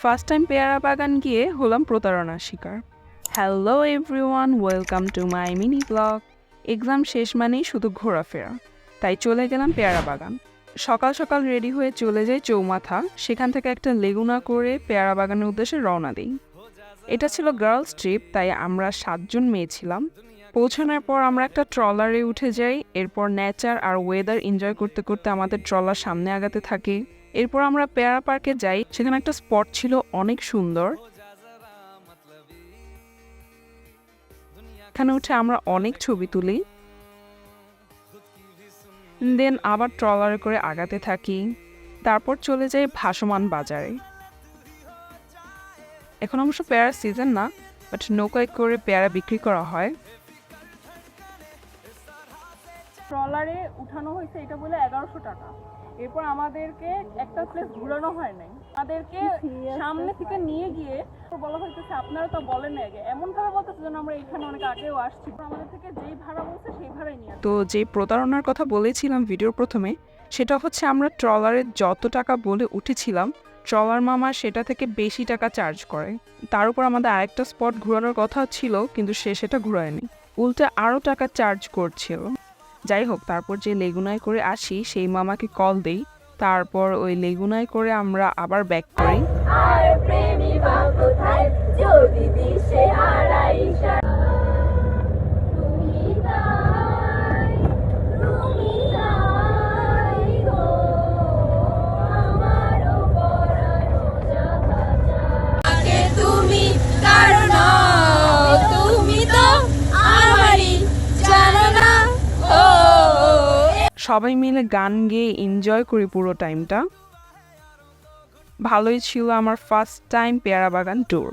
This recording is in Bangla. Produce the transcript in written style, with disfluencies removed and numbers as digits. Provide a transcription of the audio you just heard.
ফার্স্ট টাইম পেয়ারা বাগান গিয়ে হলাম প্রতারণার শিকার। Hello everyone, welcome to my mini blog. Exam শেষ মানেই শুধু ঘোরাফেরা, তাই চলে গেলাম পেয়ারা বাগান। সকাল সকাল রেডি হয়ে চলে যাই চৌমাথা, সেখান থেকে একটা লেগুনা করে পেয়ারা বাগানের উদ্দেশ্যে রওনা দিই। এটা ছিল গার্লস ট্রিপ, তাই আমরা 7 জন মেয়ে ছিলাম। পৌঁছানোর পর আমরা একটা ট্রলারে উঠে যাই, এরপর নেচার আর ওয়েদার এনজয় করতে করতে আমাদের ট্রলার সামনে আগাতে থাকে। এরপর আমরা পেয়ারা পার্কে যাই, সেখানে একটা স্পট ছিল অনেক সুন্দর। এখানে উঠে আমরা অনেক ছবি তুলি, দেন আবার ট্রলারে করে আগাতে থাকি। তারপর চলে যাই ভাসমান বাজারে। এখন অবশ্য পেয়ারার সিজন না, বাট নৌকায় করে পেয়ারা বিক্রি করা হয়। ট্রলারে উঠানো হয়েছে এটা বলে 1100 টাকা। এরপর আমাদেরকে একটা প্লেস ঘোরানো হয় নাই, আমাদেরকে সামনে থেকে নিয়ে গিয়ে বলা হইতেছে আপনারা তো বলেন আগে, এমন ভাবে বলতেছে যেন আমরা এখানে অনেক আগেও আসছি। আমাদের থেকে যেই ভাড়া বলছে সেই ভাড়াই নিয়ে তো যে প্রতারণার কথা বলেছিলাম ভিডিওর প্রথমে, সেটা হচ্ছে আমরা ট্রলারে যত টাকা বলে উঠেছিলাম, ট্রলার মামা সেটা থেকে বেশি টাকা চার্জ করে। তার উপর আমাদের আরেকটা স্পট ঘোরানোর কথা ছিল, কিন্তু সে সেটা ঘুরায়নি, উল্টে আরও টাকা চার্জ করছিল। যাই হোক, তারপর যে লেগুনায় করে আসি সেই মামাকে কল দেই, তারপর ওই লেগুনায় করে আমরা আবার ব্যাক করি। সবাই মিলে গান গেয়ে এনজয় করি পুরো টাইমটা। ভালোই ছিল আমার ফার্স্ট টাইম পেয়ারা বাগান ট্যুর।